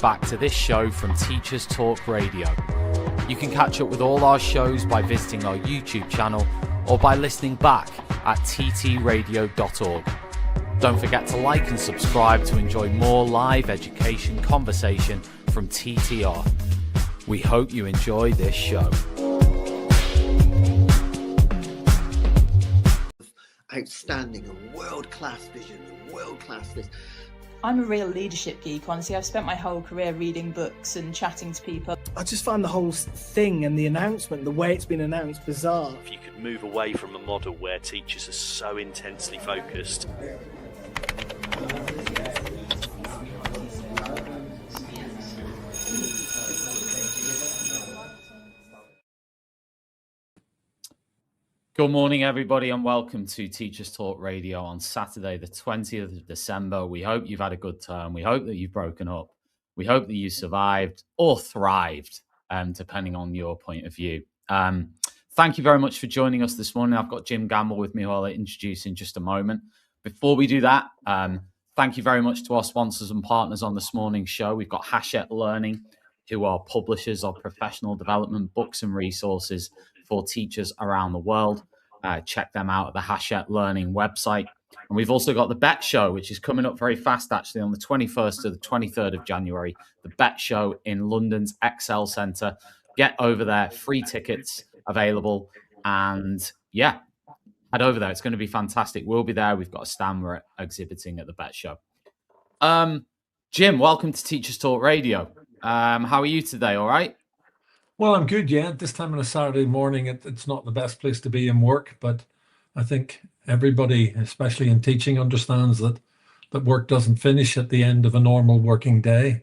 Back to this show from Teachers Talk Radio. You can catch up with all our shows by visiting our YouTube channel or by listening back at ttradio.org. Don't forget to like and subscribe to enjoy more live education conversation from TTR. We hope you enjoy this show. Outstanding, a world-class vision, a world-class this. I'm a real leadership geek, honestly. I've spent my whole career reading books and chatting to people. I just find the whole thing and the announcement, the way it's been announced, bizarre. If you could move away from a model where teachers are so intensely focused. Good morning, everybody, and welcome to Teachers Talk Radio on Saturday, the 20th of December. We hope you've had a good term. We hope that you've broken up. We hope that you survived or thrived, depending on your point of view. Thank you very much for joining us this morning. I've got Jim Gamble with me, who I'll introduce in just a moment. Before we do that, thank you very much to our sponsors and partners on this morning's show. We've got Hachette Learning, who are publishers of professional development books and resources for teachers around the world. Check them out at the Hachette Learning website. And we've also got the Bet Show, which is coming up very fast, actually, on the 21st to the 23rd of January. The Bet Show in London's Excel Centre. Get over there, free tickets available. And yeah, head over there. It's going to be fantastic. We'll be there. We've got a stand we're exhibiting at the Bet Show. Jim, welcome to Teachers Talk Radio. How are you today? All right? Well, I'm good, yeah. This time on a Saturday morning, it's not the best place to be in work, but I think everybody, especially in teaching, understands that work doesn't finish at the end of a normal working day.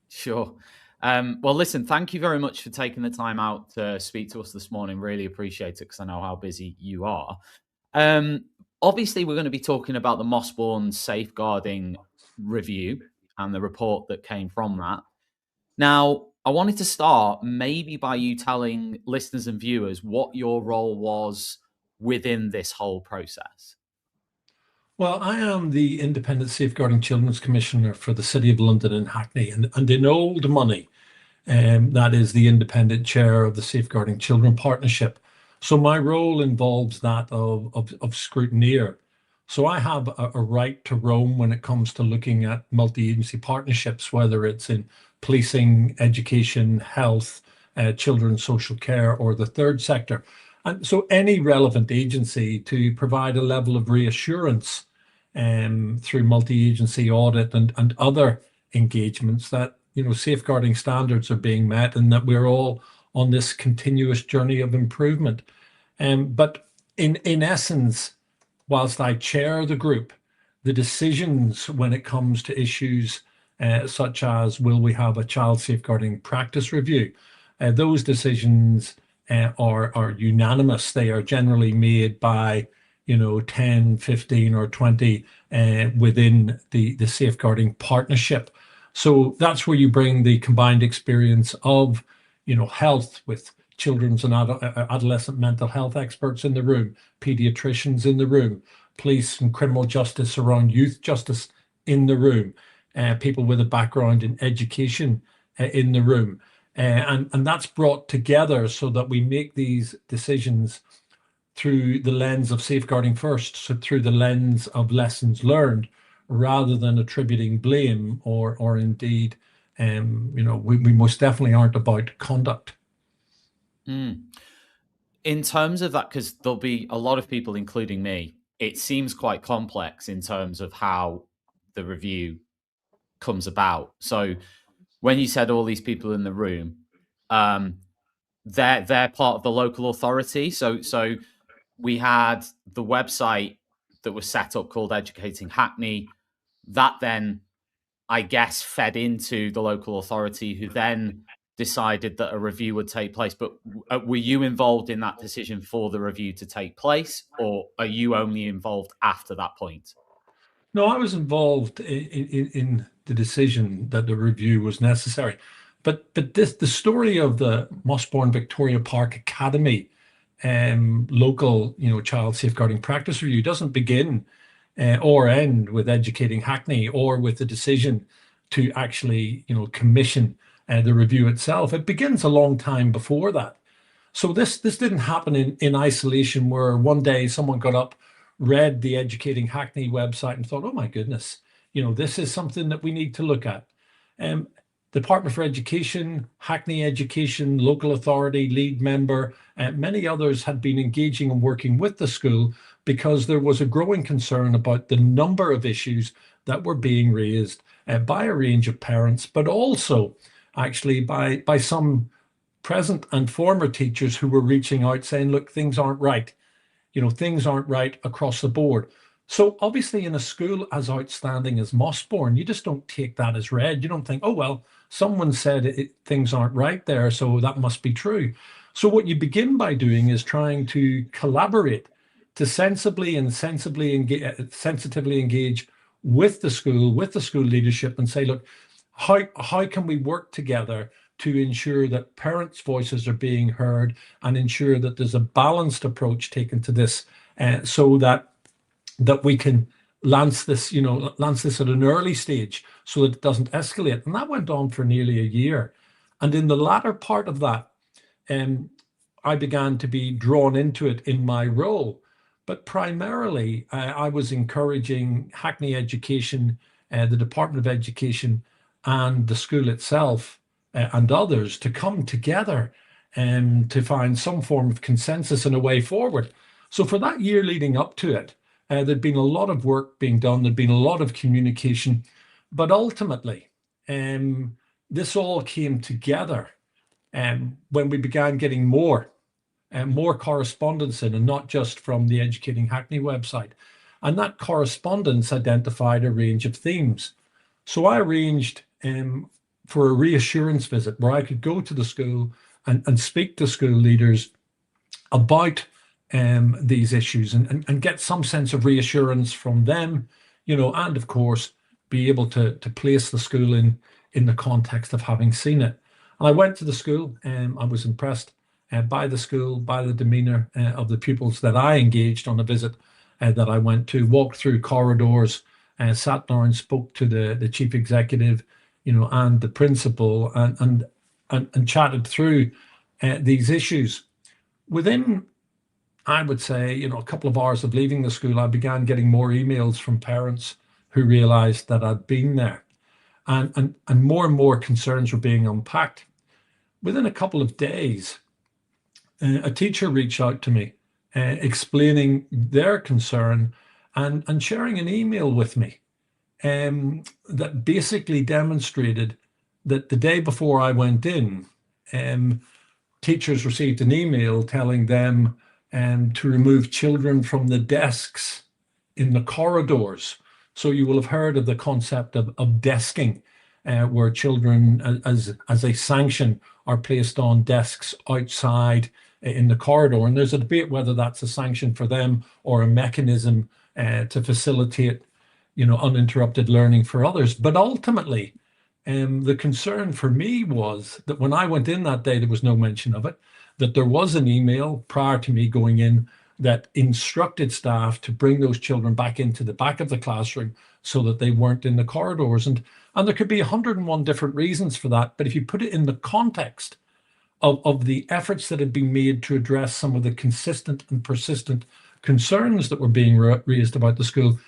Sure. Well, listen, thank you very much for taking the time out to speak to us this morning. Really appreciate it, because I know how busy you are. Obviously, we're going to be talking about the Mossbourne Safeguarding review and the report that came from that. Now, I wanted to start maybe by you telling listeners and viewers what your role was within this whole process. Well, I am the Independent Safeguarding Children's Commissioner for the City of London and Hackney, and in old money, that is the independent chair of the Safeguarding Children Partnership. So my role involves that of scrutineer. So I have a right to roam when it comes to looking at multi-agency partnerships, whether it's in policing, education, health, children's social care, or the third sector. And so any relevant agency to provide a level of reassurance through multi-agency audit and other engagements that, you know, safeguarding standards are being met and that we're all on this continuous journey of improvement. But in essence, whilst I chair the group, the decisions when it comes to issues such as will we have a child safeguarding practice review, those decisions are unanimous. They are generally made by 10, 15 or 20 within the safeguarding partnership. So that's where you bring the combined experience of health with children's and adolescent mental health experts in the room, pediatricians in the room, police and criminal justice around youth justice in the room, people with a background in education in the room. And that's brought together so that we make these decisions through the lens of safeguarding first, so through the lens of lessons learned, rather than attributing blame or indeed, we most definitely aren't about conduct. In terms of that, because there'll be a lot of people, including me, it seems quite complex in terms of how the review comes about. So when you said all these people in the room, they're part of the local authority. So we had the website that was set up called Educating Hackney. That then, I guess, fed into the local authority, who then decided that a review would take place. But were you involved in that decision for the review to take place, or are you only involved after that point? No, I was involved in the decision that the review was necessary. But the story of the Mossbourne Victoria Park Academy local child safeguarding practice review doesn't begin or end with Educating Hackney or with the decision to actually, commission the review itself. It begins a long time before that. So this didn't happen in isolation, where one day someone got up, read the Educating Hackney website and thought, oh my goodness, this is something that we need to look at. Department for Education, Hackney Education, local authority, lead member, many others had been engaging and working with the school because there was a growing concern about the number of issues that were being raised by a range of parents, but also actually by some present and former teachers who were reaching out saying, look, things aren't right. Things aren't right across the board. So obviously in a school as outstanding as Mossbourne, you just don't take that as read. You don't think, oh, well, someone said things aren't right there, so that must be true. So what you begin by doing is trying to collaborate to sensitively engage with the school leadership and say, look, how can we work together to ensure that parents' voices are being heard and ensure that there's a balanced approach taken to this, so that we can lance this at an early stage so that it doesn't escalate. And that went on for nearly a year. And in the latter part of that, I began to be drawn into it in my role. But primarily, I was encouraging Hackney Education, the Department of Education, and the school itself and others to come together and to find some form of consensus and a way forward. So for that year leading up to it, there'd been a lot of work being done, there'd been a lot of communication, but ultimately, this all came together when we began getting more correspondence in, and not just from the Educating Hackney website. And that correspondence identified a range of themes. So I arranged for a reassurance visit where I could go to the school and speak to school leaders about these issues and get some sense of reassurance from them, and of course be able to place the school in the context of having seen it. And I went to the school and I was impressed by the school, by the demeanor of the pupils that I engaged on a visit that I went to, walked through corridors, sat down and spoke to the chief executive, and the principal, and chatted through these issues. Within, I would say, a couple of hours of leaving the school, I began getting more emails from parents who realized that I'd been there, and more concerns were being unpacked. Within a couple of days, a teacher reached out to me, explaining their concern and sharing an email with me that basically demonstrated that the day before I went in, teachers received an email telling them to remove children from the desks in the corridors. So you will have heard of the concept of desking, where children, as a sanction, are placed on desks outside in the corridor. And there's a debate whether that's a sanction for them or a mechanism to facilitate, uninterrupted learning for others. But ultimately, the concern for me was that when I went in that day, there was no mention of it, that there was an email prior to me going in that instructed staff to bring those children back into the back of the classroom so that they weren't in the corridors. And there could be 101 different reasons for that. But if you put it in the context of the efforts that had been made to address some of the consistent and persistent concerns that were being raised about the school,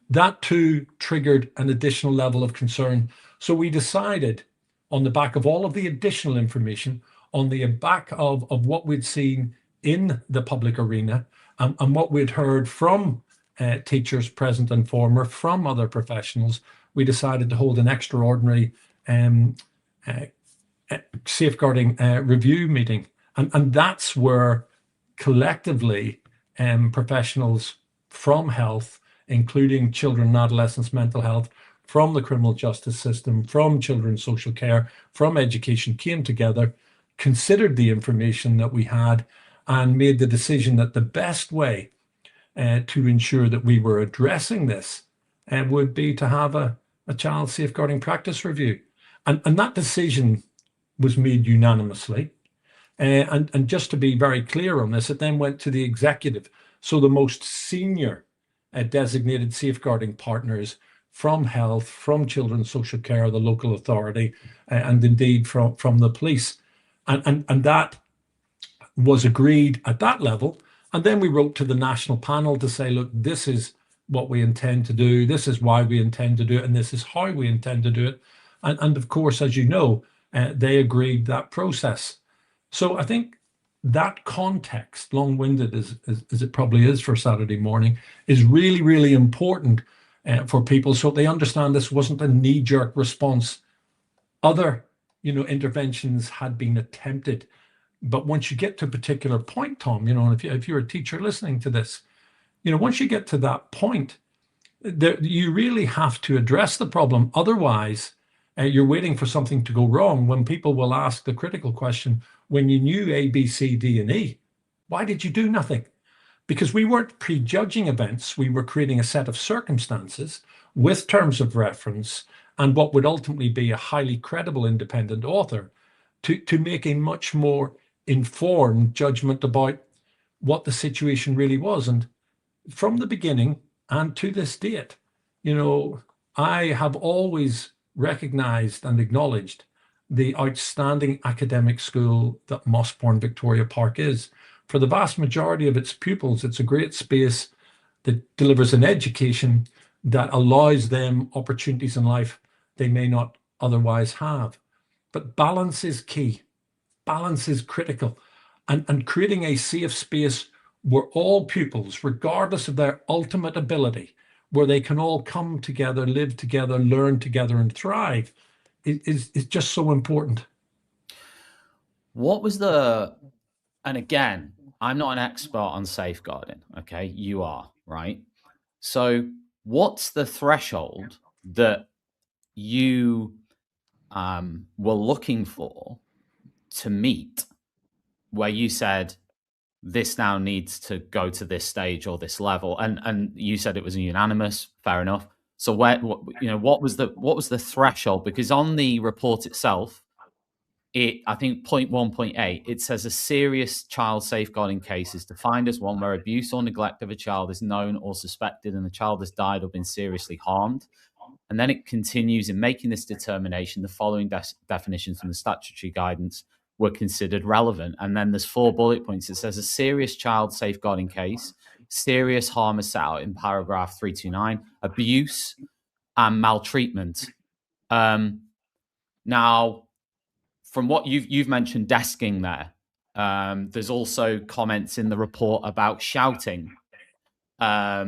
that too triggered an additional level of concern. So we decided, on the back of all of the additional information, on the back of what we'd seen in the public arena, and what we'd heard from teachers present and former, from other professionals, we decided to hold an extraordinary safeguarding review meeting. And that's where collectively professionals from health, including children and adolescents mental health, from the criminal justice system, from children's social care, from education, came together, considered the information that we had, and made the decision that the best way to ensure that we were addressing this would be to have a child safeguarding practice review. And that decision was made unanimously. And just to be very clear on this, it then went to the executive. So the most senior designated safeguarding partners from health, from children's social care, the local authority, and indeed from the police. And that was agreed at that level. And then we wrote to the national panel to say, look, this is what we intend to do, this is why we intend to do it, and this is how we intend to do it. And of course, as you know, they agreed that process. So I think that context, long-winded as it probably is for Saturday morning, is really, really important for people, so they understand this wasn't a knee-jerk response. Other, interventions had been attempted. But once you get to a particular point, Tom, and if you're a teacher listening to this, once you get to that point, you really have to address the problem. Otherwise, you're waiting for something to go wrong when people will ask the critical question, when you knew A, B, C, D, and E, why did you do nothing? Because we weren't prejudging events. We were creating a set of circumstances with terms of reference and what would ultimately be a highly credible independent author to make a much more informed judgment about what the situation really was. And from the beginning and to this date, I have always recognized and acknowledged the outstanding academic school that Mossbourne Victoria Park is. For the vast majority of its pupils, it's a great space that delivers an education that allows them opportunities in life they may not otherwise have. But balance is key. Balance is critical. And creating a safe space where all pupils, regardless of their ultimate ability, where they can all come together, live together, learn together, and thrive, is just so important. What was and again, I'm not an expert on safeguarding, okay? You are, right? So what's the threshold that you were looking for to meet where you said this now needs to go to this stage or this level, and you said it was unanimous? Fair enough. So what was the threshold? Because on the report itself, I think 0.1.8, it says a serious child safeguarding case is defined as one where abuse or neglect of a child is known or suspected and the child has died or been seriously harmed. And then it continues, in making this determination, the following definitions from the statutory guidance were considered relevant. And then there's 4 bullet points. It says a serious child safeguarding case, serious harm is set out in paragraph 329, abuse and maltreatment. Now, from what you've mentioned desking there, there's also comments in the report about shouting, not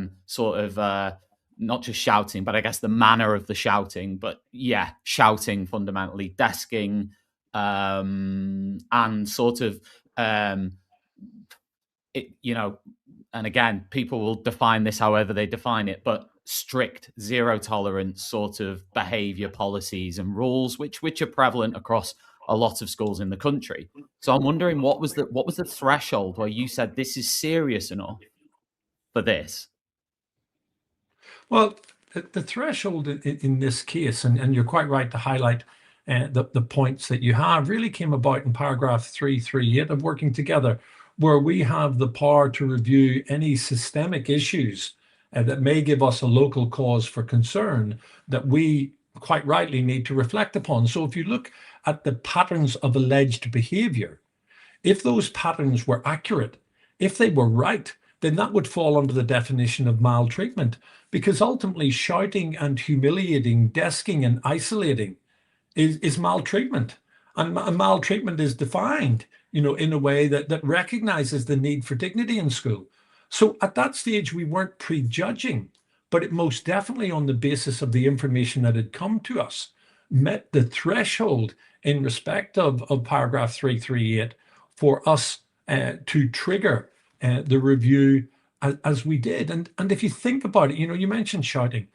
just shouting, but I guess the manner of the shouting. But yeah, shouting fundamentally, desking, and sort of, and again, people will define this however they define it, but strict zero tolerance sort of behavior policies and rules, which are prevalent across a lot of schools in the country. So I'm wondering, what was the threshold where you said this is serious enough for this? Well, the threshold in this case, and you're quite right to highlight the points that you have, really came about in paragraph 338 of working together, where we have the power to review any systemic issues that may give us a local cause for concern that we quite rightly need to reflect upon. So if you look at the patterns of alleged behavior, if those patterns were accurate, if they were right, then that would fall under the definition of maltreatment, because ultimately shouting and humiliating, desking and isolating is maltreatment. And maltreatment is defined, in a way that recognizes the need for dignity in school. So at that stage, we weren't prejudging, but it most definitely, on the basis of the information that had come to us, met the threshold in respect of paragraph 338 for us to trigger the review as we did. And if you think about it, you mentioned shouting.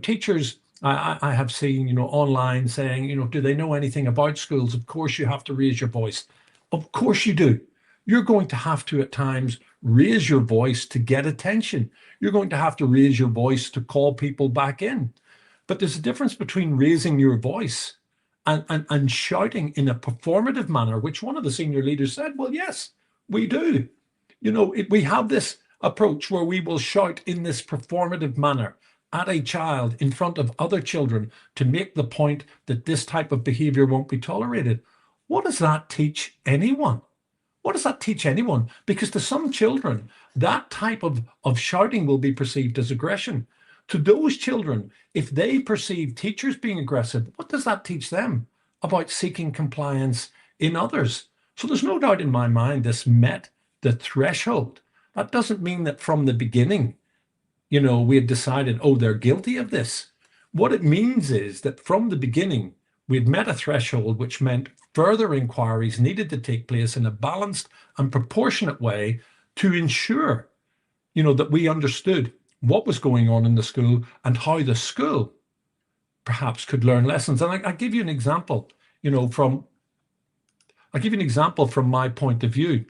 Teachers, I have seen, online saying, do they know anything about schools? Of course you have to raise your voice. Of course you do. You're going to have to, at times, raise your voice to get attention. You're going to have to raise your voice to call people back in. But there's a difference between raising your voice and shouting in a performative manner, which one of the senior leaders said, well, yes, we do. We have this approach where we will shout in this performative manner at a child in front of other children to make the point that this type of behavior won't be tolerated, what does that teach anyone? What does that teach anyone? Because to some children, that type of shouting will be perceived as aggression. To those children, if they perceive teachers being aggressive, what does that teach them about seeking compliance in others? So there's no doubt in my mind this met the threshold. That doesn't mean that from the beginning, we had decided, oh, they're guilty of this. What it means is that from the beginning, we had met a threshold, which meant further inquiries needed to take place in a balanced and proportionate way to ensure, that we understood what was going on in the school and how the school perhaps could learn lessons. And I give you an example, from my point of view.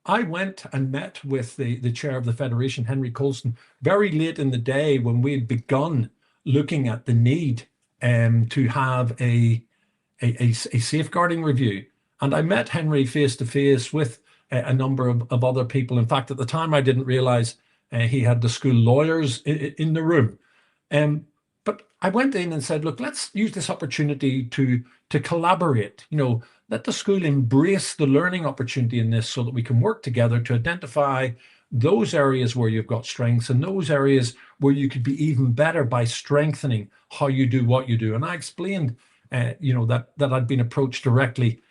I went and met with the chair of the Federation, Henry Colston, very late in the day when we had begun looking at the need to have a safeguarding review. And I met Henry face to face with a number of other people. In fact, at the time, I didn't realize he had the school lawyers in the room. But I went in and said, look, let's use this opportunity to collaborate, let the school embrace the learning opportunity in this so that we can work together to identify those areas where you've got strengths and those areas where you could be even better by strengthening how you do what you do. And I explained, that I'd been approached directly,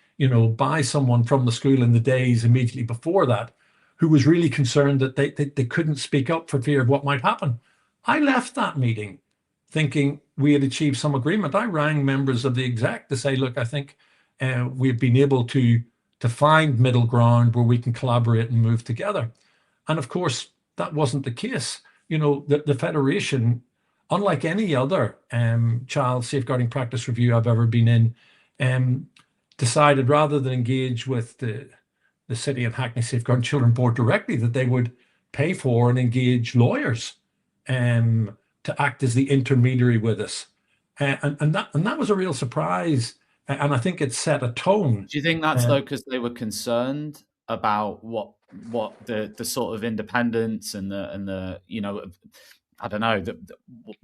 by someone from the school in the days immediately before that, who was really concerned that they couldn't speak up for fear of what might happen. I left that meeting thinking we had achieved some agreement. I rang members of the exec to say, look, I think we've been able to find middle ground where we can collaborate and move together. And of course, that wasn't the case. The Federation, unlike any other child safeguarding practice review I've ever been in, decided rather than engage with the City and Hackney Safeguarding Children Board directly, that they would pay for and engage lawyers to act as the intermediary with us. And that was a real surprise. And I think it set a tone. Do you think that's though because they were concerned about what the sort of independence and the I don't know,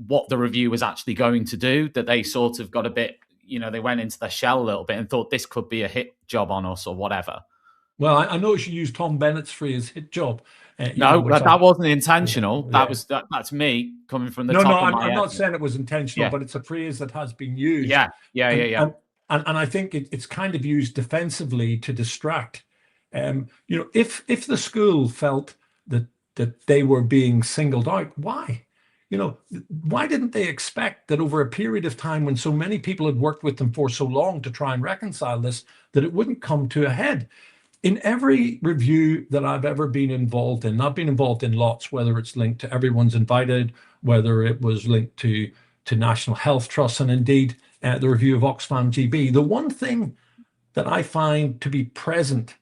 what the review was actually going to do, that they sort of got a bit, they went into their shell a little bit and thought this could be a hit job on us or whatever? Well, I noticed you used Tom Bennett's phrase "hit job." No, that wasn't intentional. Yeah. That's me coming from the top. No, I'm not saying it was intentional, but it's a phrase that has been used. Yeah. And I think it's kind of used defensively to distract. If the school felt that they were being singled out, why? Why didn't they expect that over a period of time when so many people had worked with them for so long to try and reconcile this, that it wouldn't come to a head? In every review that I've ever been involved in, I've been involved in lots, whether it's linked to Everyone's Invited, whether it was linked to National Health Trust, and indeed the review of Oxfam GB. The one thing that I find to be present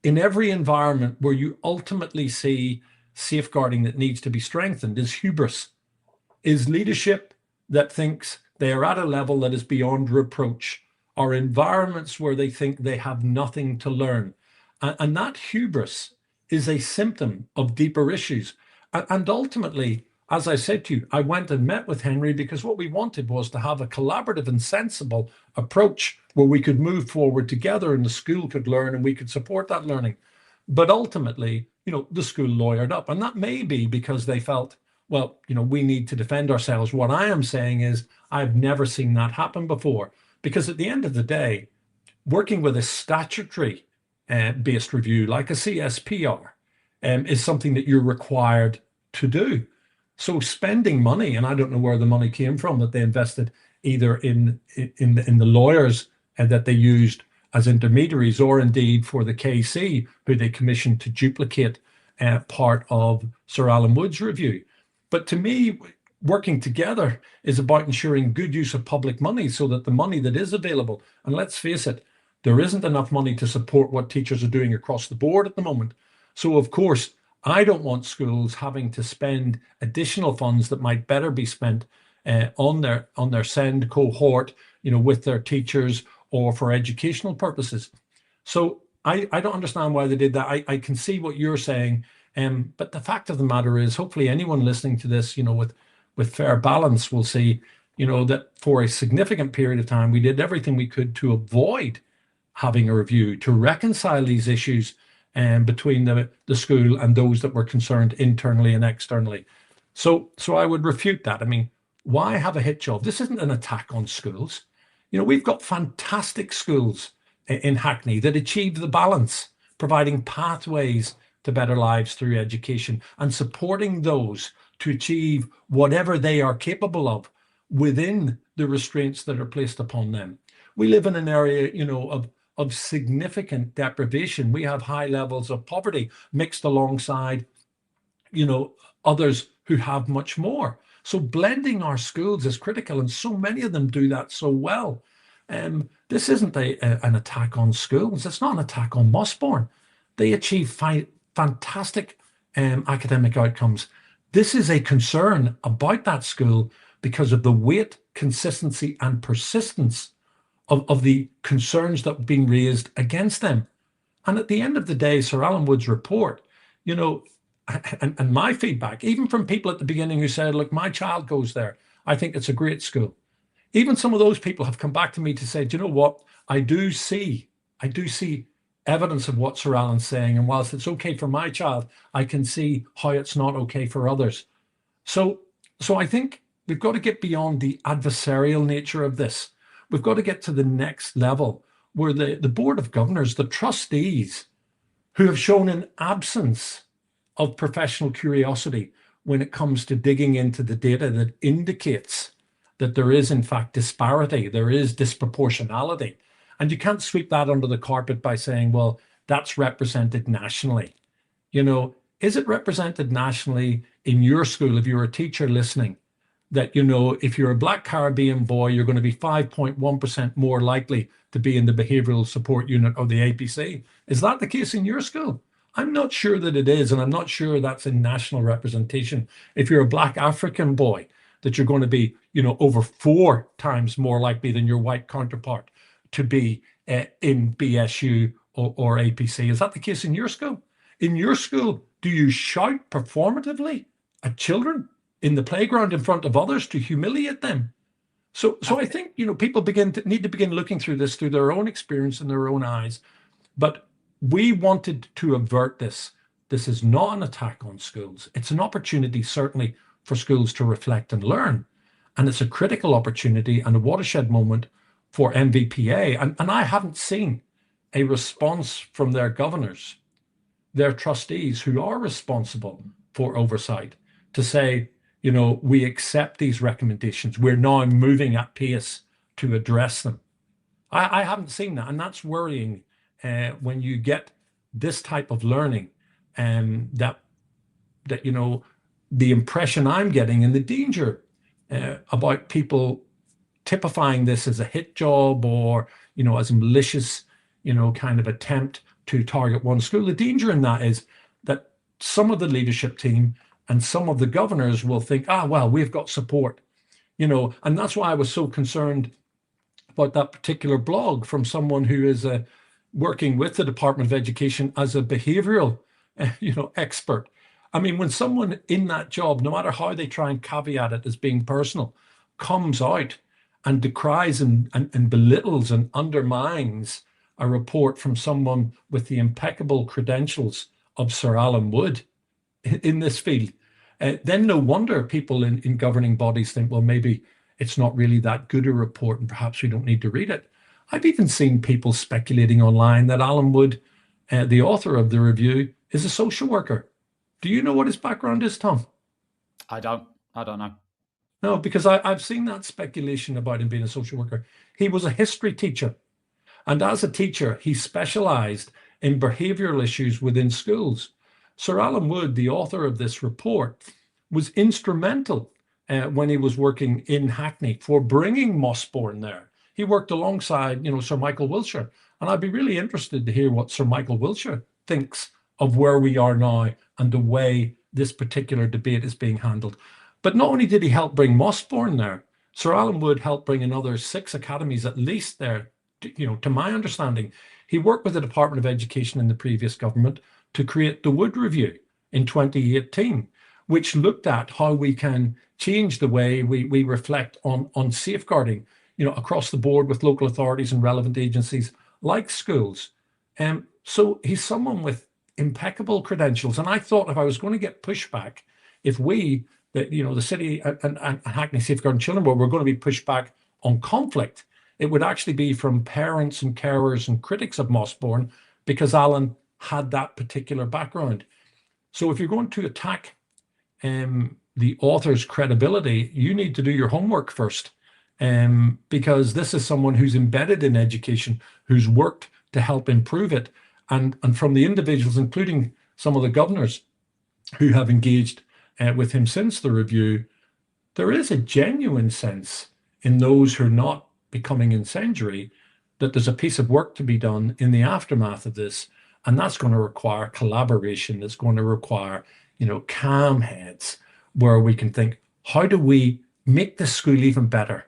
in every environment where you ultimately see safeguarding that needs to be strengthened is hubris, is leadership that thinks they are at a level that is beyond reproach, or environments where they think they have nothing to learn. And that hubris is a symptom of deeper issues. And ultimately, as I said to you, I went and met with Henry because what we wanted was to have a collaborative and sensible approach where we could move forward together and the school could learn and we could support that learning. But ultimately, the school lawyered up. And that may be because they felt, well, we need to defend ourselves. What I am saying is I've never seen that happen before, because at the end of the day, working with a statutory based review like a CSPR is something that you're required to do. So spending money, and I don't know where the money came from that they invested either in the lawyers that they used as intermediaries, or indeed for the KC who they commissioned to duplicate part of Sir Alan Wood's review. But to me, working together is about ensuring good use of public money so that the money that is available, and let's face it, there isn't enough money to support what teachers are doing across the board at the moment. So of course, I don't want schools having to spend additional funds that might better be spent on their SEND cohort, with their teachers or for educational purposes. So I don't understand why they did that. I can see what you're saying, But the fact of the matter is, hopefully anyone listening to this, with fair balance will see, that for a significant period of time, we did everything we could to avoid having a review, to reconcile these issues between the school and those that were concerned internally and externally. So I would refute that. I mean, why have a hit job? This isn't an attack on schools. We've got fantastic schools in Hackney that achieve the balance, providing pathways to better lives through education and supporting those to achieve whatever they are capable of within the restraints that are placed upon them. We live in an area, of significant deprivation. We have high levels of poverty mixed alongside, others who have much more. So blending our schools is critical, and so many of them do that so well. This isn't an attack on schools. It's not an attack on Mossbourne. They achieve fantastic academic outcomes. This is a concern about that school because of the weight, consistency, and persistence of the concerns that have been raised against them. And at the end of the day, Sir Alan Wood's report, and my feedback, even from people at the beginning who said, look, my child goes there, I think it's a great school. Even some of those people have come back to me to say, do you know what? I do see evidence of what Sir Alan's saying. And whilst it's okay for my child, I can see how it's not okay for others. So I think we've got to get beyond the adversarial nature of this. We've got to get to the next level where the Board of Governors, the trustees, who have shown an absence of professional curiosity when it comes to digging into the data that indicates that there is, in fact, disparity, there is disproportionality. And you can't sweep that under the carpet by saying, well, that's represented nationally. Is it represented nationally in your school, if you're a teacher listening, that, if you're a Black Caribbean boy, you're going to be 5.1% more likely to be in the behavioural support unit of the APC? Is that the case in your school? I'm not sure that it is, and I'm not sure that's in national representation. If you're a Black African boy, that you're going to be, over 4 times more likely than your white counterpart to be in BSU or APC. Is that the case in your school? In your school, do you shout performatively at children in the playground in front of others to humiliate them? So I think, people need to begin looking through this through their own experience and their own eyes. But we wanted to avert this. This is not an attack on schools. It's an opportunity, certainly, for schools to reflect and learn. And it's a critical opportunity and a watershed moment for MVPA. And I haven't seen a response from their governors, their trustees who are responsible for oversight, to say, we accept these recommendations. We're now moving at pace to address them. I haven't seen that. And that's worrying when you get this type of learning, that the impression I'm getting and the danger about people typifying this as a hit job or, as a malicious, kind of attempt to target one school. The danger in that is that some of the leadership team and some of the governors will think, well, we've got support, and that's why I was so concerned about that particular blog from someone who is working with the Department of Education as a behavioral, expert. I mean, when someone in that job, no matter how they try and caveat it as being personal, comes out and decries and belittles and undermines a report from someone with the impeccable credentials of Sir Alan Wood in this field, then no wonder people in governing bodies think, well, maybe it's not really that good a report and perhaps we don't need to read it. I've even seen people speculating online that Alan Wood, the author of the review, is a social worker. Do you know what his background is, Tom? I don't know. No, because I've seen that speculation about him being a social worker. He was a history teacher. And as a teacher, he specialized in behavioral issues within schools. Sir Alan Wood, the author of this report, was instrumental when he was working in Hackney for bringing Mossbourne there. He worked alongside, Sir Michael Wiltshire. And I'd be really interested to hear what Sir Michael Wiltshire thinks of where we are now and the way this particular debate is being handled. But not only did he help bring Mossbourne there, Sir Alan Wood helped bring another 6 academies at least there. To my understanding, he worked with the Department of Education in the previous government to create the Wood Review, in 2018, which looked at how we can change the way we reflect on safeguarding, across the board with local authorities and relevant agencies like schools. So he's someone with impeccable credentials. And I thought if I was going to get pushback, if we, the city and Hackney Safeguarding Children Board, were going to be pushed back on conflict, it would actually be from parents and carers and critics of Mossbourne, because Alan had that particular background. So if you're going to attack the author's credibility, you need to do your homework first, because this is someone who's embedded in education, who's worked to help improve it. And from the individuals, including some of the governors who have engaged with him since the review, there is a genuine sense in those who are not becoming incendiary that there's a piece of work to be done in the aftermath of this. And that's going to require collaboration. That's going to require, calm heads, where we can think, how do we make this school even better?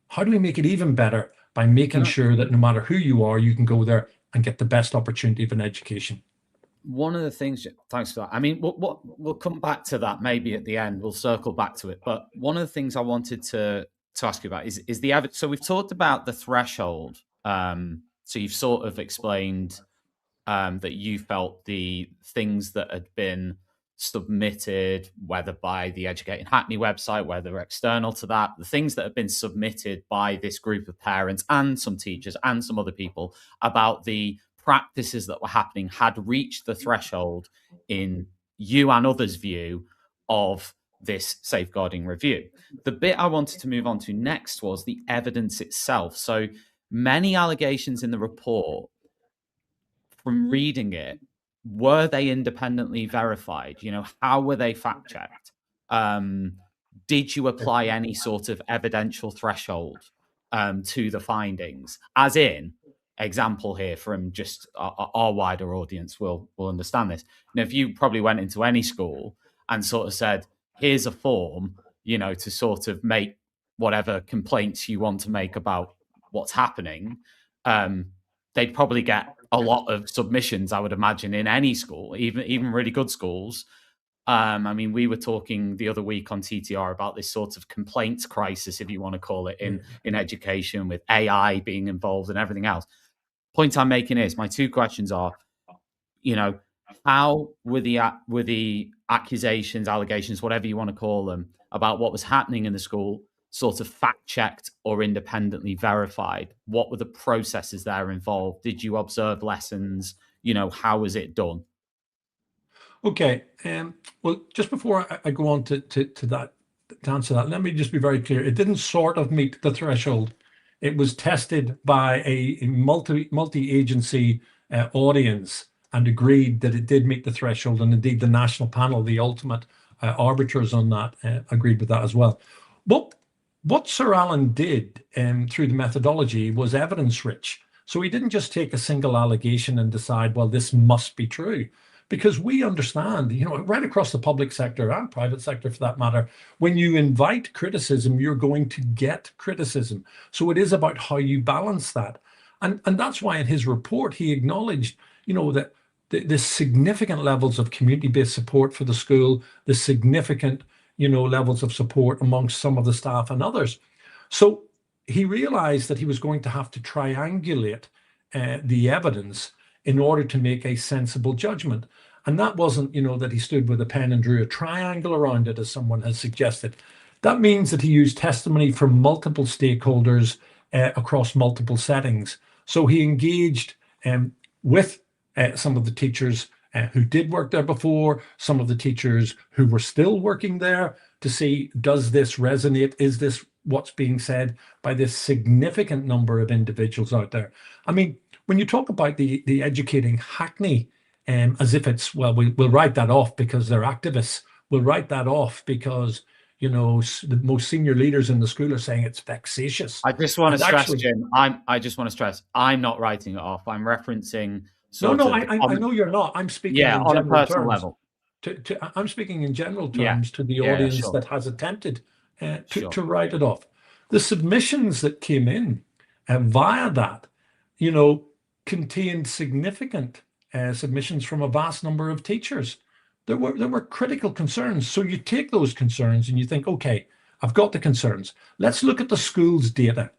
How do we make it even better by making sure that no matter who you are, you can go there and get the best opportunity of an education? One of the things, thanks for that. I mean, we'll come back to that maybe at the end. We'll circle back to it. But one of the things I wanted to ask you about is the evidence. So we've talked about the threshold. So you've sort of explained that you felt the things that had been submitted, whether by the Educating Hackney website, whether external to that, the things that have been submitted by this group of parents and some teachers and some other people about the practices that were happening had reached the threshold in you and others' view of this safeguarding review. The bit I wanted to move on to next was the evidence itself. So many allegations in the report, from reading it, were they independently verified? How were they fact checked? Did you apply any sort of evidential threshold to the findings? As in, example here from just our wider audience will understand this. Now, if you probably went into any school and sort of said, here's a form, to sort of make whatever complaints you want to make about what's happening, they'd probably get a lot of submissions, I would imagine, in any school, even really good schools. I mean, we were talking the other week on TTR about this sort of complaints crisis, if you want to call it, in education, with AI being involved and everything else. Point I'm making is, my two questions are, how were the accusations, allegations, whatever you want to call them, about what was happening in the school sort of fact-checked or independently verified? What were the processes there involved? Did you observe lessons? How was it done? Okay. Well, just before I go on to that, to answer that, let me just be very clear. It didn't sort of meet the threshold. It was tested by a multi-agency audience and agreed that it did meet the threshold. And indeed, the national panel, the ultimate arbiters on that, agreed with that as well. What Sir Alan did through the methodology was evidence-rich. So he didn't just take a single allegation and decide, well, this must be true. Because we understand, right across the public sector and private sector for that matter, when you invite criticism, you're going to get criticism. So it is about how you balance that. And that's why in his report, he acknowledged, that the significant levels of community-based support for the school, the significant levels of support amongst some of the staff and others. So he realized that he was going to have to triangulate the evidence in order to make a sensible judgment. And that wasn't, that he stood with a pen and drew a triangle around it, as someone has suggested. That means that he used testimony from multiple stakeholders across multiple settings. So he engaged with some of the teachers who did work there before, some of the teachers who were still working there, to see, does this resonate? Is this what's being said by this significant number of individuals out there? I mean, when you talk about the Educating Hackney, as if it's, well, we'll write that off because they're activists. We'll write that off because, the most senior leaders in the school are saying it's vexatious. I just want to stress, Jim, I just want to stress, I'm not writing it off. I'm referencing... I know you're not. I'm speaking in on a personal level. I'm speaking in general terms to the audience that has attempted to write it off. The submissions that came in via that, contained significant submissions from a vast number of teachers there were critical concerns. So you take those concerns and you think, okay, I've got the concerns. Let's look at the school's data.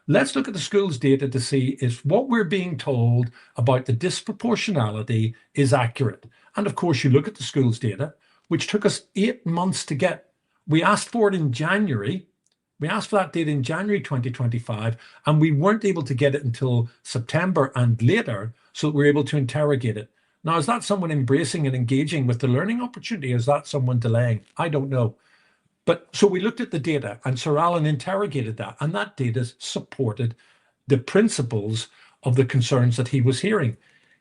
Let's look at the school's data to see if what we're being told about the disproportionality is accurate. And of course, you look at the school's data, which took us 8 months to get. We asked for it in January. We asked for that data in January 2025, and we weren't able to get it until September and later, so that we were able to interrogate it. Now, is that someone embracing and engaging with the learning opportunity? Is that someone delaying? I don't know. But so we looked at the data, and Sir Alan interrogated that, and that data supported the principles of the concerns that he was hearing.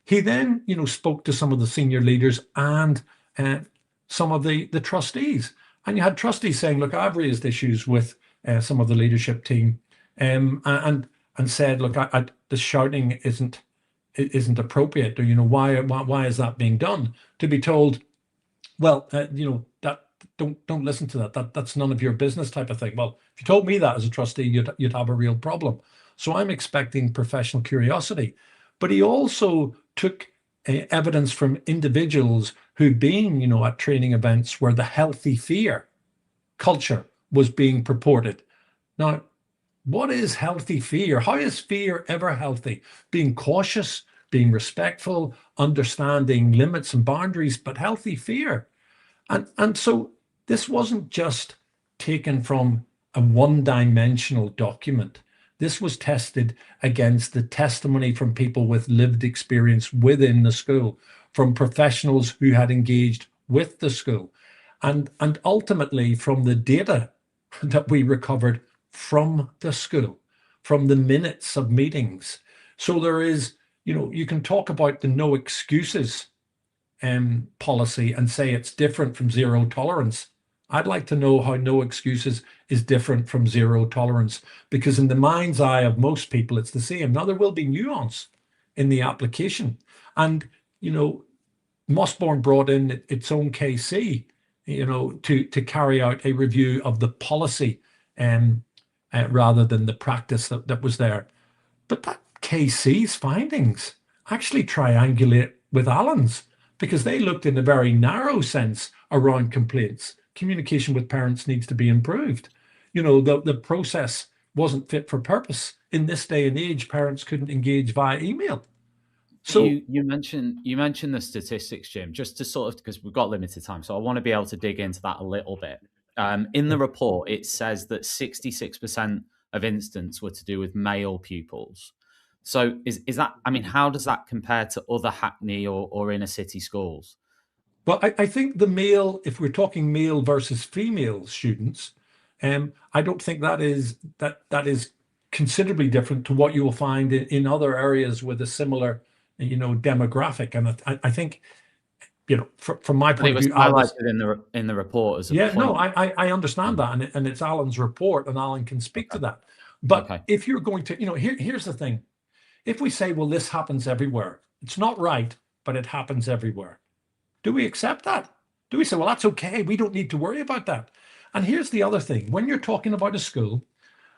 He then, spoke to some of the senior leaders and some of the trustees, and you had trustees saying, "Look, I've raised issues with some of the leadership team, and said, look, the shouting isn't appropriate, or why is that being done?" To be told, well, that. Don't listen to that. That's none of your business type of thing. Well, if you told me that as a trustee, you'd have a real problem. So I'm expecting professional curiosity. But he also took evidence from individuals who'd been, at training events where the healthy fear culture was being purported. Now, what is healthy fear? How is fear ever healthy? Being cautious, being respectful, understanding limits and boundaries, but healthy fear. And so this wasn't just taken from a one-dimensional document. This was tested against the testimony from people with lived experience within the school, from professionals who had engaged with the school, and ultimately from the data that we recovered from the school, from the minutes of meetings. So there is, you can talk about the no excuses policy and say it's different from zero tolerance. I'd like to know how no excuses is different from zero tolerance, because in the mind's eye of most people, it's the same. Now, there will be nuance in the application. And, Mossbourne brought in its own KC, to carry out a review of the policy rather than the practice that was there. But that KC's findings actually triangulate with Alan's, because they looked in a very narrow sense around complaints. Communication with parents needs to be improved. The process wasn't fit for purpose. In this day and age, parents couldn't engage via email. So you mentioned the statistics, Jim, just to sort of, because we've got limited time, so I want to be able to dig into that a little bit. In the report, it says that 66% of incidents were to do with male pupils. So is that, how does that compare to other Hackney or inner city schools? Well, I think the male, if we're talking male versus female students, I don't think that is considerably different to what you will find in other areas with a similar, demographic. And I think, from my point of view, it was highlighted in the report as a point. No, I understand that, and it's Alan's report, and Alan can speak to that. But if you're going to, here's the thing. If we say, well, this happens everywhere, it's not right, but it happens everywhere. Do we accept that? Do we say, well, that's okay, we don't need to worry about that? And here's the other thing. When you're talking about a school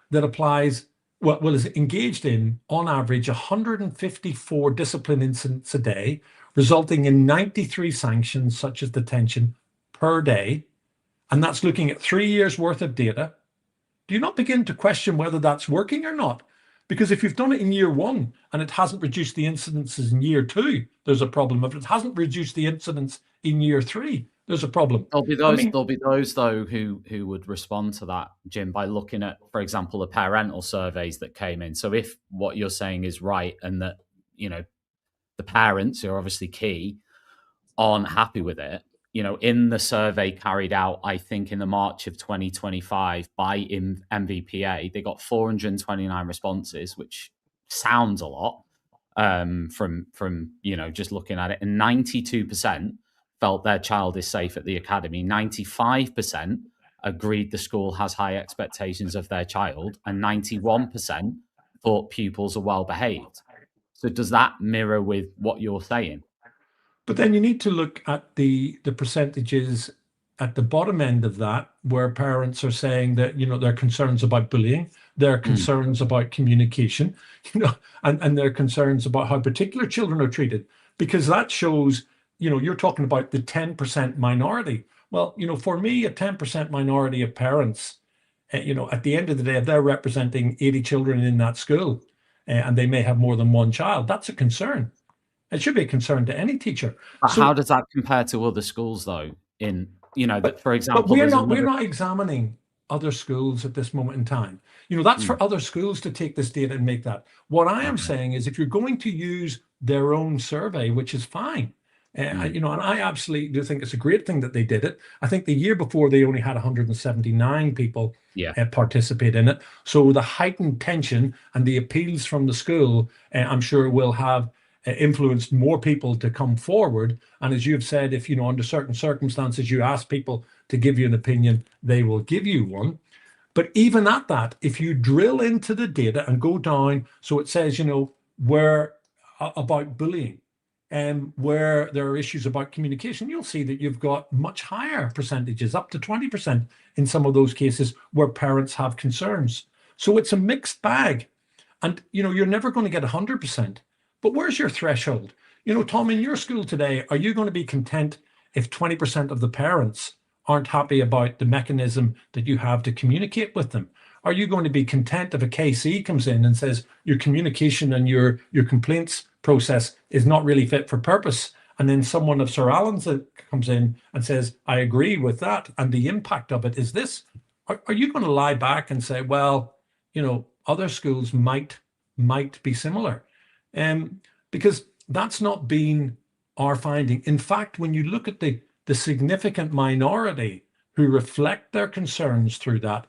that applies, is engaged in, on average, 154 discipline incidents a day, resulting in 93 sanctions, such as detention, per day, and that's looking at 3 years worth of data, do you not begin to question whether that's working or not? Because if you've done it in year one and it hasn't reduced the incidences in year two, there's a problem. If it hasn't reduced the incidents in year three, there's a problem. There'll be those though who would respond to that, Jim, by looking at, for example, the parental surveys that came in. So if what you're saying is right, and that the parents, who are obviously key, aren't happy with it, in the survey carried out, I think in the March of 2025 by MVPA, they got 429 responses, which sounds a lot from just looking at it. And 92% felt their child is safe at the academy. 95% agreed the school has high expectations of their child, and 91% thought pupils are well behaved. So does that mirror with what you're saying? But then you need to look at the percentages at the bottom end of that, where parents are saying that, their concerns about bullying, their concerns about communication, and their concerns about how particular children are treated, because that shows you're talking about the 10% minority. Well, for me, a 10% minority of parents, at the end of the day, if they're representing 80 children in that school, and they may have more than one child, that's a concern. It should be a concern to any teacher. But how does that compare to other schools, though? For example, but we're not examining other schools at this moment in time. That's for other schools to take this data and make that. What I am saying is, if you're going to use their own survey, which is fine, and I absolutely do think it's a great thing that they did it. I think the year before they only had 179 people participate in it. So the heightened tension and the appeals from the school, I'm sure, will have influenced more people to come forward. And as you've said, if under certain circumstances you ask people to give you an opinion, they will give you one. But even at that, if you drill into the data and go down, so it says where about bullying and where there are issues about communication, you'll see that you've got much higher percentages, up to 20% in some of those cases where parents have concerns. So it's a mixed bag, and you're never going to get 100%. But where's your threshold? Tom, in your school today, are you going to be content if 20% of the parents aren't happy about the mechanism that you have to communicate with them? Are you going to be content if a KC comes in and says your communication and your complaints process is not really fit for purpose, and then someone of Sir Alan's comes in and says, I agree with that, and the impact of it is this? Are you going to lie back and say, well, other schools might be similar? Because that's not been our finding. In fact, when you look at the significant minority who reflect their concerns through that,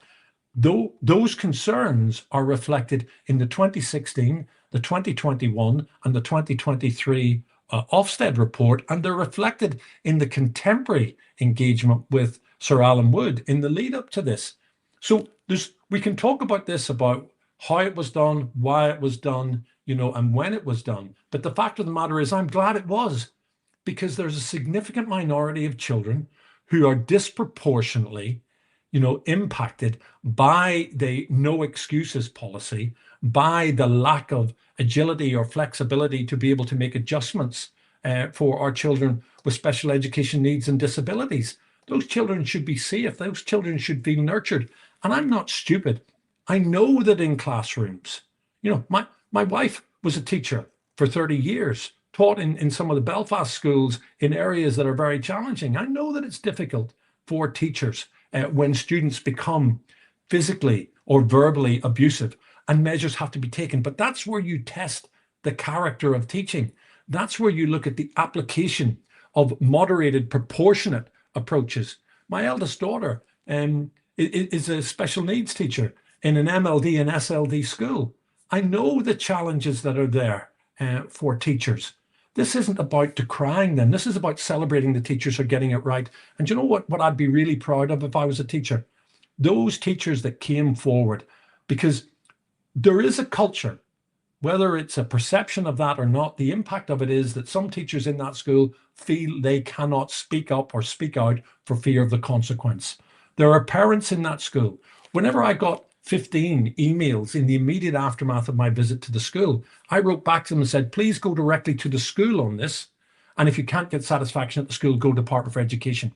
those concerns are reflected in the 2016, the 2021, and the 2023 Ofsted report, and they're reflected in the contemporary engagement with Sir Alan Wood in the lead up to this. So we can talk about this, about how it was done, why it was done, and when it was done. But the fact of the matter is, I'm glad it was, because there's a significant minority of children who are disproportionately, impacted by the no excuses policy, by the lack of agility or flexibility to be able to make adjustments for our children with special education needs and disabilities. Those children should be safe. Those children should be nurtured. And I'm not stupid. I know that in classrooms, my wife was a teacher for 30 years, taught in some of the Belfast schools in areas that are very challenging. I know that it's difficult for teachers when students become physically or verbally abusive, and measures have to be taken. But that's where you test the character of teaching. That's where you look at the application of moderated, proportionate approaches. My eldest daughter is a special needs teacher in an MLD and SLD school. I know the challenges that are there for teachers. This isn't about decrying them. This is about celebrating the teachers who are getting it right. And you know what I'd be really proud of if I was a teacher? Those teachers that came forward, because there is a culture, whether it's a perception of that or not, the impact of it is that some teachers in that school feel they cannot speak up or speak out for fear of the consequence. There are parents in that school. Whenever I got 15 emails in the immediate aftermath of my visit to the school, I wrote back to them and said, please go directly to the school on this. And if you can't get satisfaction at the school, go to Department for Education.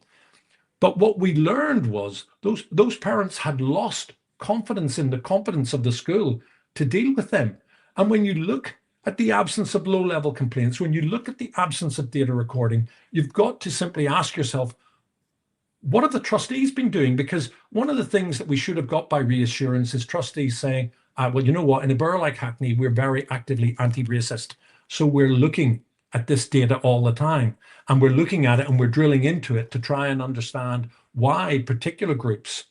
But what we learned was those parents had lost confidence in the competence of the school to deal with them. And when you look at the absence of low-level complaints, when you look at the absence of data recording, you've got to simply ask yourself, what have the trustees been doing? Because one of the things that we should have got by reassurance is trustees saying, well, you know what, in a borough like Hackney, we're very actively anti-racist. So we're looking at this data all the time, and we're looking at it and we're drilling into it to try and understand why particular groups,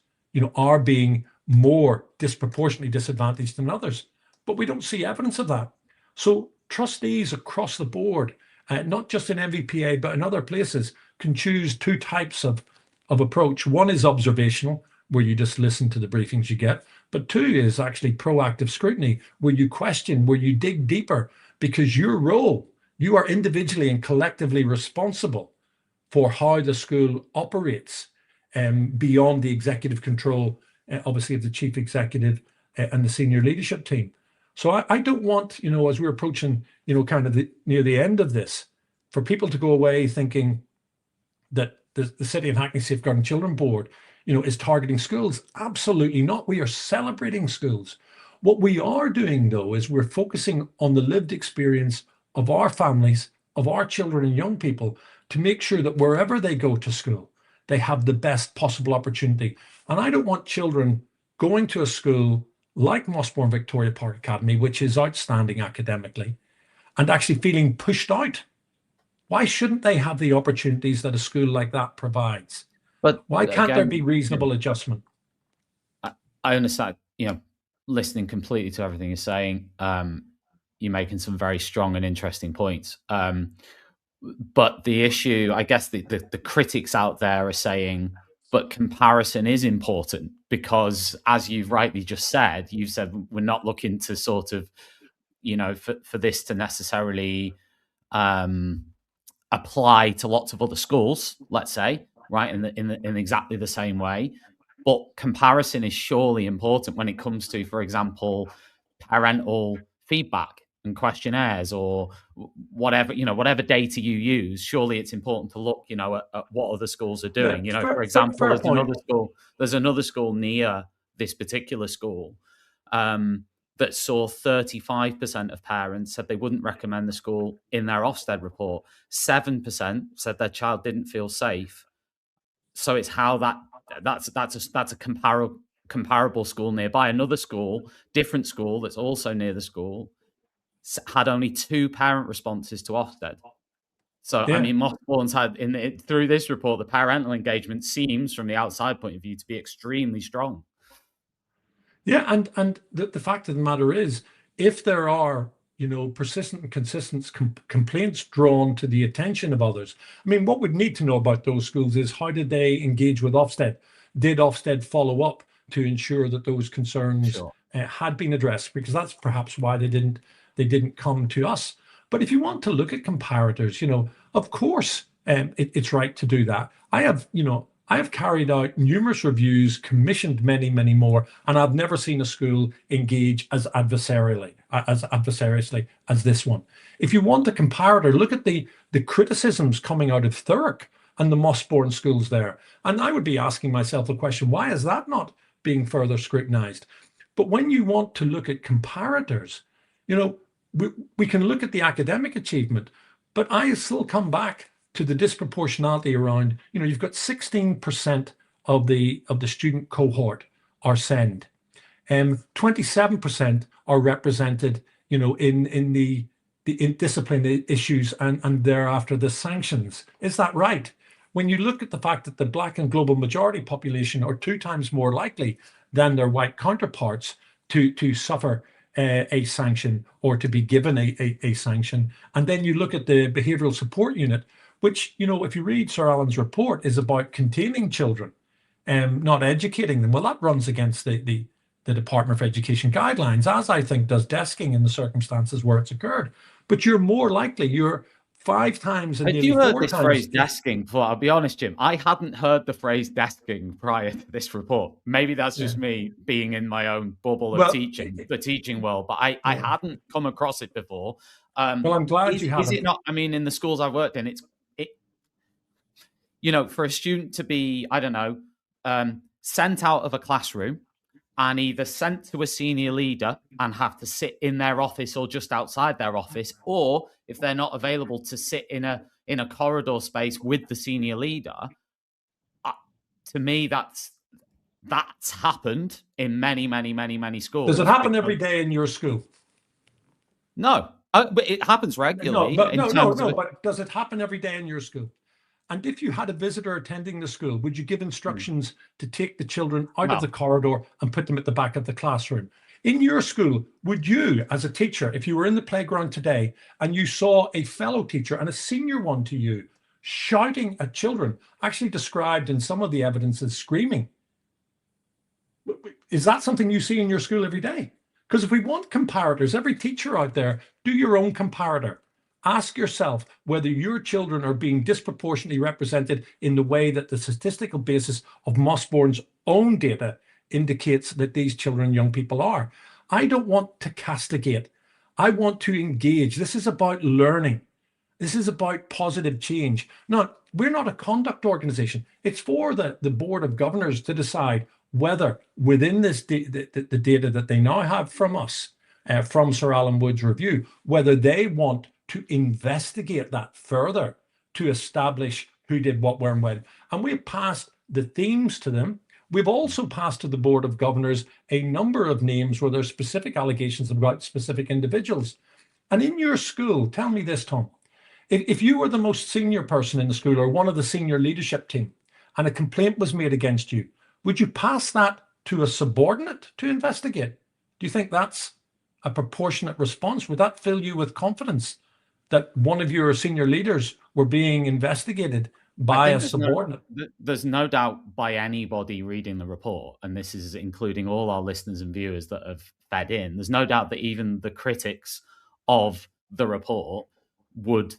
are being more disproportionately disadvantaged than others. But we don't see evidence of that. So trustees across the board, not just in MVPA, but in other places, can choose two types of approach. One is observational, where you just listen to the briefings you get. But two is actually proactive scrutiny, where you question, where you dig deeper, because your role, you are individually and collectively responsible for how the school operates beyond the executive control, obviously, of the chief executive and the senior leadership team. So I don't want, as we're approaching, kind of near the end of this, for people to go away thinking that the City of Hackney Safeguarding Children Board, is targeting schools. Absolutely not. We are celebrating schools. What we are doing, though, is we're focusing on the lived experience of our families, of our children and young people, to make sure that wherever they go to school, they have the best possible opportunity. And I don't want children going to a school like Mossbourne Victoria Park Academy, which is outstanding academically, and actually feeling pushed out. Why shouldn't they have the opportunities that a school like that provides? But why can't again, there be reasonable adjustment? I understand, listening completely to everything you're saying. You're making some very strong and interesting points. But the issue, I guess the critics out there are saying, but comparison is important because, as you've rightly just said, you've said we're not looking to sort of, for this to necessarily apply to lots of other schools, let's say, right, in exactly the same way. But comparison is surely important when it comes to, for example, parental feedback and questionnaires or whatever, whatever data you use. Surely it's important to look, at what other schools are doing. For example, there's another school near this particular school that saw 35% of parents said they wouldn't recommend the school in their Ofsted report. 7% said their child didn't feel safe. So it's how that's a comparable school nearby. Another school, different school that's also near the school, had only 2 parent responses to Ofsted. So yeah. I mean, Mossbourne's had through this report, the parental engagement seems, from the outside point of view, to be extremely strong. Yeah, and the fact of the matter is, if there are persistent and consistent complaints drawn to the attention of others, I mean, what we'd need to know about those schools is how did they engage with Ofsted? Did Ofsted follow up to ensure that those concerns had been addressed? Because that's perhaps why they didn't come to us. But if you want to look at comparators, of course, it's right to do that. I have carried out numerous reviews, commissioned many, many more, and I've never seen a school engage as adversarially as this one. If you want a comparator, look at the criticisms coming out of Thurrock and the Mossbourne schools there. And I would be asking myself the question, why is that not being further scrutinized? But when you want to look at comparators, we can look at the academic achievement, but I still come back to the disproportionality around, you've got 16% of the student cohort are SEND. 27% are represented, in the discipline issues and thereafter the sanctions. Is that right? When you look at the fact that the Black and global majority population are 2 times more likely than their white counterparts to suffer a sanction or to be given a sanction, and then you look at the behavioural support unit, which, if you read Sir Alan's report, is about containing children, not educating them. Well, that runs against the Department for Education guidelines, as I think does desking in the circumstances where it's occurred. But you're more likely, you're 5 times and nearly 4 times. Have you heard this phrase desking before? I'll be honest, Jim, I hadn't heard the phrase desking prior to this report. Maybe that's just me being in my own bubble of teaching, the teaching world, but I hadn't come across it before. Well, I'm glad you haven't. Is it not? I mean, in the schools I've worked in, for a student to be, I don't know, sent out of a classroom and either sent to a senior leader and have to sit in their office or just outside their office, or if they're not available, to sit in a corridor space with the senior leader, to me, that's happened in many, many, many, many schools. Does it happen every day in your school? No, but it happens regularly. No, but does it happen every day in your school? And if you had a visitor attending the school, would you give instructions to take the children out of the corridor and put them at the back of the classroom? In your school, would you, as a teacher, if you were in the playground today and you saw a fellow teacher and a senior one to you shouting at children, actually described in some of the evidence as screaming, is that something you see in your school every day? Because if we want comparators, every teacher out there, do your own comparator. Ask yourself whether your children are being disproportionately represented in the way that the statistical basis of Mossbourne's own data indicates that these children and young people are. I don't want to castigate. I want to engage. This is about learning. This is about positive change. We're not a conduct organization. It's for the Board of Governors to decide whether within this the data that they now have from us, from Sir Alan Wood's review, whether they want to investigate that further to establish who did what, where, and when. And we've passed the themes to them. We've also passed to the Board of Governors a number of names where there's specific allegations about specific individuals. And in your school, tell me this, Tom, if you were the most senior person in the school or one of the senior leadership team and a complaint was made against you, would you pass that to a subordinate to investigate? Do you think that's a proportionate response? Would that fill you with confidence that one of your senior leaders were being investigated by a subordinate? There's no doubt by anybody reading the report, and this is including all our listeners and viewers that have fed in, there's no doubt that even the critics of the report would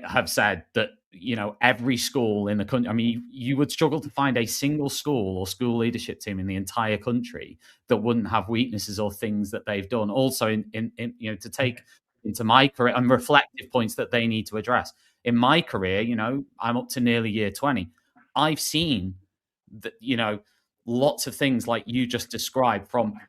have said that, you know, every school in the country, I mean, you would struggle to find a single school or school leadership team in the entire country that wouldn't have weaknesses or things that they've done. Also, in you know, to take into my career and reflective points that they need to address. In my career, you know, I'm up to nearly year 20. I've seen that, you know, lots of things like you just described from,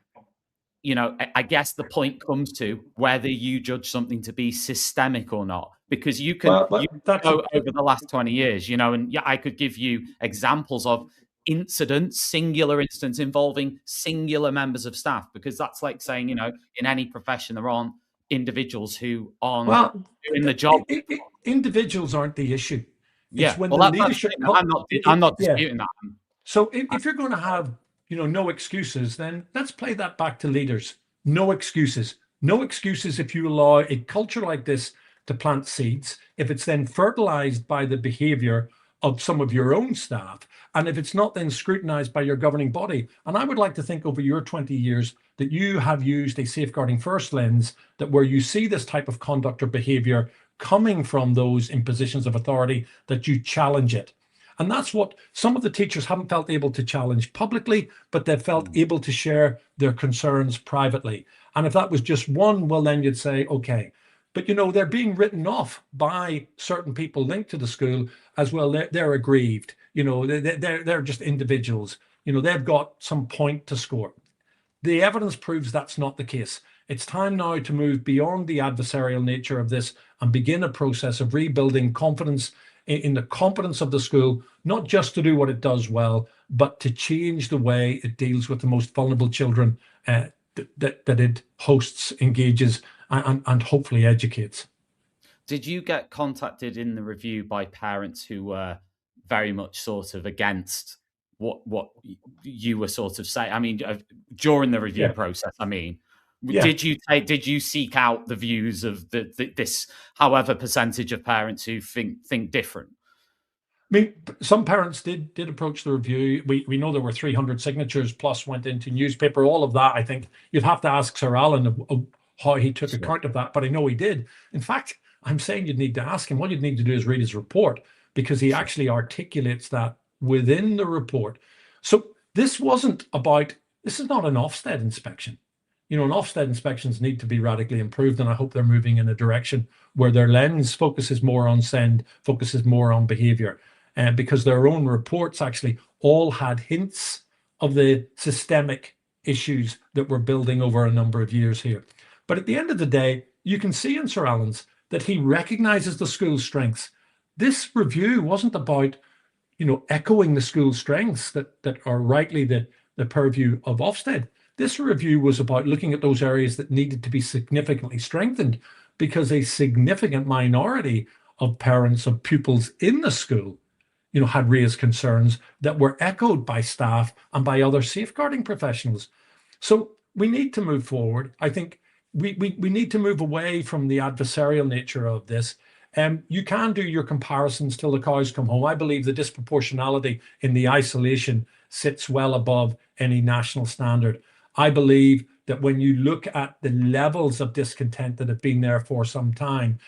you know, I guess the point comes to whether you judge something to be systemic or not, because you can go over the last 20 years, you know, and yeah, I could give you examples of incidents, singular incidents involving singular members of staff, because that's like saying, you know, in any profession, there aren't individuals who aren't doing the job. Individuals aren't the issue. It's when the leadership. I'm not disputing that. So if you're going to have, you know, no excuses, then let's play that back to leaders. No excuses. No excuses if you allow a culture like this to plant seeds, if it's then fertilized by the behavior of some of your own staff, and if it's not then scrutinized by your governing body. And I would like to think over your 20 years that you have used a safeguarding first lens, that where you see this type of conduct or behavior coming from those in positions of authority, that you challenge it. And that's what some of the teachers haven't felt able to challenge publicly, but they've felt able to share their concerns privately. And if that was just one, well, then you'd say, okay. But, you know, they're being written off by certain people linked to the school as well. They're aggrieved. You know, they're just individuals. You know, they've got some point to score. The evidence proves that's not the case. It's time now to move beyond the adversarial nature of this and begin a process of rebuilding confidence in the competence of the school, not just to do what it does well, but to change the way it deals with the most vulnerable children that it hosts, engages, and hopefully educates. Did you get contacted in the review by parents who were very much sort of against what you were sort of saying? I mean, during the review process, I mean, did you seek out the views of this, however, percentage of parents who think different? I mean, some parents did approach the review. We know there were 300 signatures plus went into newspaper. All of that, I think you'd have to ask Sir Alan of how he took account of that, but I know he did. In fact, I'm saying you'd need to ask him. What you'd need to do is read his report, because he actually articulates that within the report. So this is not an Ofsted inspection. You know, and Ofsted inspections need to be radically improved, and I hope they're moving in a direction where their lens focuses more on SEND, focuses more on behavior, because their own reports actually all had hints of the systemic issues that we're building over a number of years here. But at the end of the day, you can see in Sir Alan's that he recognizes the school's strengths. This review wasn't about, you know, echoing the school's strengths that are rightly the purview of Ofsted. This review was about looking at those areas that needed to be significantly strengthened, because a significant minority of parents of pupils in the school, you know, had raised concerns that were echoed by staff and by other safeguarding professionals. So we need to move forward. I think we need to move away from the adversarial nature of this. You can do your comparisons till the cows come home. I believe the disproportionality in the isolation sits well above any national standard. I believe that when you look at the levels of discontent that have been there for some time,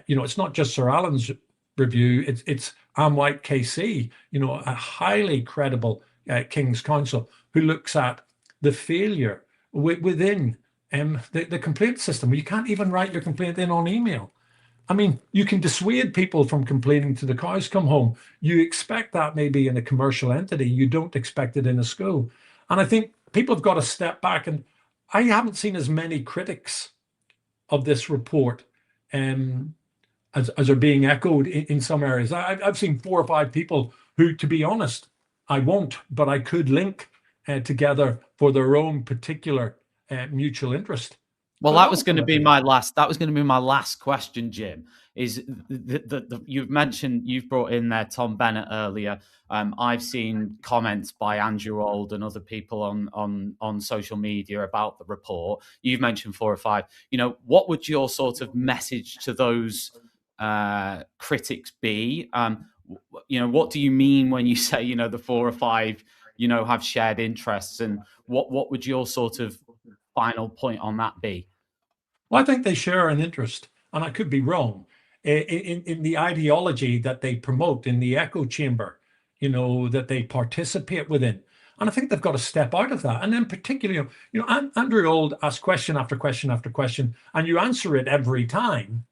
you know, it's not just Sir Alan's review, it's Anne White KC, you know, a highly credible King's Counsel who looks at the failure within the complaint system. You can't even write your complaint in on email. I mean, you can dissuade people from complaining till the cows come home. You expect that maybe in a commercial entity. You don't expect it in a school. And I think people have got to step back. And I haven't seen as many critics of this report as are being echoed in some areas. I've seen 4 or 5 people who, to be honest, I won't, but I could link together for their own particular mutual interest. Well, But that was going to be ultimately, my last. That was going to be my last question, Jim. Is you've brought in there Tom Bennett earlier. I've seen comments by Andrew Old and other people on social media about the report. You've mentioned 4 or 5. What would your sort of message to those critics be? What do you mean when you say the 4 or 5 have shared interests, and what would your sort of final point on that be? well, I think they share an interest, and I could be wrong, in the ideology that they promote in the echo chamber, that they participate within. And I think they've got to step out of that. And then particularly, Andrew Old asks question after question after question, and you answer it every time.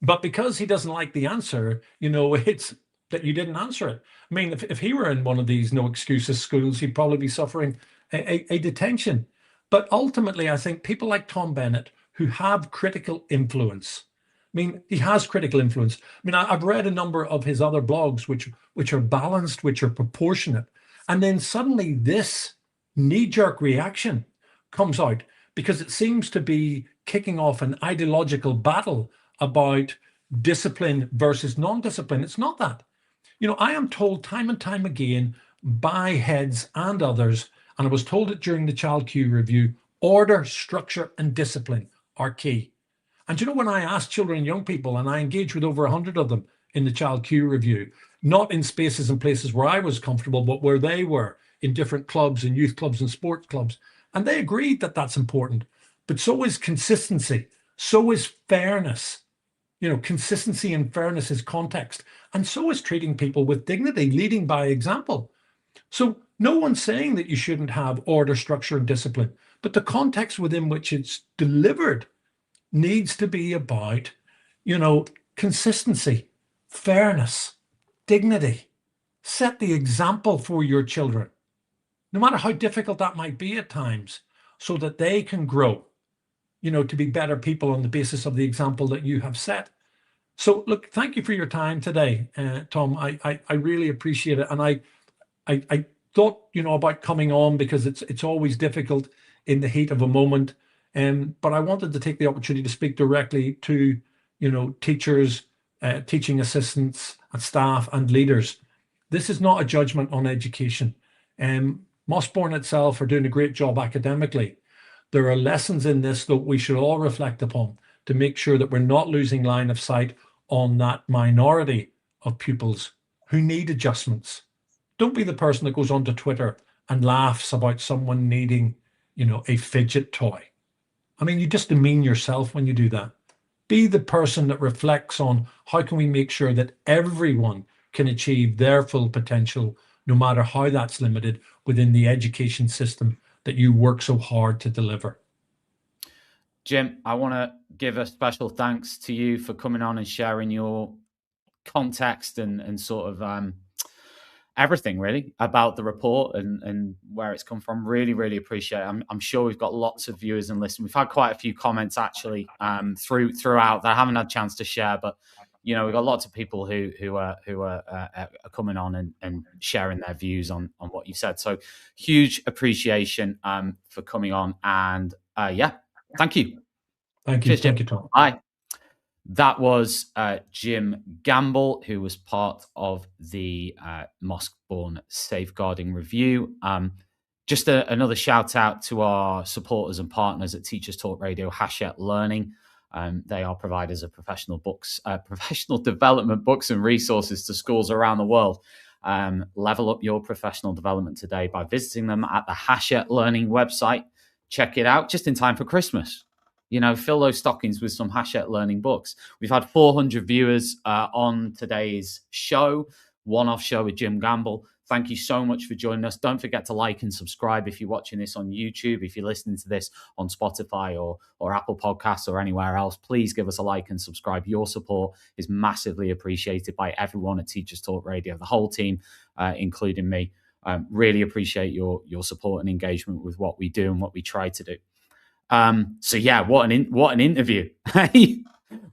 But because he doesn't like the answer, it's that you didn't answer it. I mean, if he were in one of these no excuses schools, he'd probably be suffering a detention. But ultimately, I think people like Tom Bennett, who have critical influence. I mean, he has critical influence. I mean, I've read a number of his other blogs, which are balanced, which are proportionate. And then suddenly this knee-jerk reaction comes out because it seems to be kicking off an ideological battle about discipline versus non-discipline. It's not that. I am told time and time again by heads and others, and I was told it during the Child Q review, order, structure, and discipline are key. And when I ask children and young people, and I engage with over 100 of them in the Child Q review, not in spaces and places where I was comfortable, but where they were, in different clubs and youth clubs and sports clubs. And they agreed that that's important. But so is consistency. So is fairness. Consistency and fairness is context. And so is treating people with dignity, leading by example. So no one's saying that you shouldn't have order, structure, and discipline. But the context within which it's delivered needs to be about, consistency, fairness, dignity. Set the example for your children, no matter how difficult that might be at times, so that they can grow, to be better people on the basis of the example that you have set. So look, thank you for your time today, Tom. I really appreciate it. And I thought, about coming on because it's always difficult in the heat of a moment. But I wanted to take the opportunity to speak directly to, teachers, teaching assistants and staff and leaders. This is not a judgment on education. Mossbourne itself are doing a great job academically. There are lessons in this that we should all reflect upon to make sure that we're not losing line of sight on that minority of pupils who need adjustments. Don't be the person that goes onto Twitter and laughs about someone needing, a fidget toy. I mean, you just demean yourself when you do that. Be the person that reflects on how can we make sure that everyone can achieve their full potential, no matter how that's limited within the education system that you work so hard to deliver. Jim, I want to give a special thanks to you for coming on and sharing your context and sort of everything really about the report and where it's come from. Really, really appreciate it. I'm sure we've got lots of viewers and listeners. We've had quite a few comments actually throughout that I haven't had a chance to share, but we've got lots of people who are coming on and sharing their views on what you said. So huge appreciation for coming on, and thank you. Thank you. Cheers, thank you, Tom. Hi. That was Jim Gamble, who was part of the Mossbourne Safeguarding Review. Just another shout out to our supporters and partners at Teachers Talk Radio, Hachette Learning. They are providers of professional development books and resources to schools around the world. Level up your professional development today by visiting them at the Hachette Learning website. Check it out just in time for Christmas. Fill those stockings with some Hachette Learning books. We've had 400 viewers on today's show, one-off show with Jim Gamble. Thank you so much for joining us. Don't forget to like and subscribe if you're watching this on YouTube. If you're listening to this on Spotify or Apple Podcasts or anywhere else, please give us a like and subscribe. Your support is massively appreciated by everyone at Teachers Talk Radio, the whole team, including me. Really appreciate your support and engagement with what we do and what we try to do. So yeah, what an interview.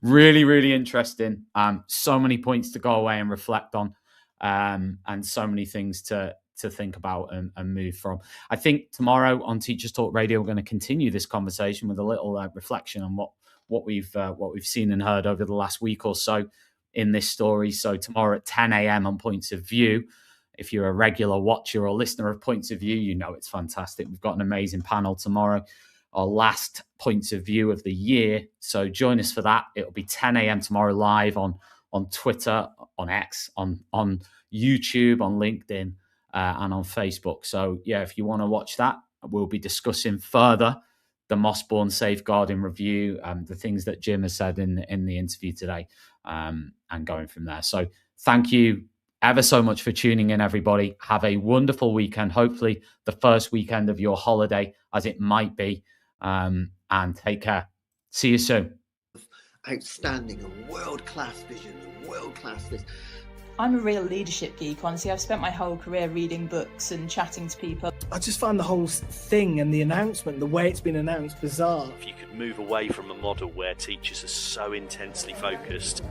Really, really interesting. So many points to go away and reflect on, and so many things to think about and move from. I think tomorrow on Teachers Talk Radio, we're going to continue this conversation with a little reflection on what we've seen and heard over the last week or so in this story. So tomorrow at 10 a.m. on Points of View. If you're a regular watcher or listener of Points of View, you know it's fantastic. We've got an amazing panel tomorrow, our last Points of View of the year. So join us for that. It'll be 10 a.m. tomorrow live on Twitter, on X, on YouTube, on LinkedIn, and on Facebook. So yeah, if you want to watch that, we'll be discussing further the Mossbourne Safeguarding review, the things that Jim has said in the interview today, and going from there. So thank you ever so much for tuning in, everybody. Have a wonderful weekend. Hopefully the first weekend of your holiday, as it might be, and take care. See you soon. Outstanding, a world-class vision, a world-class this. I'm a real leadership geek, honestly. I've spent my whole career reading books and chatting to people. I just find the whole thing and the announcement, the way it's been announced, bizarre. If you could move away from a model where teachers are so intensely focused.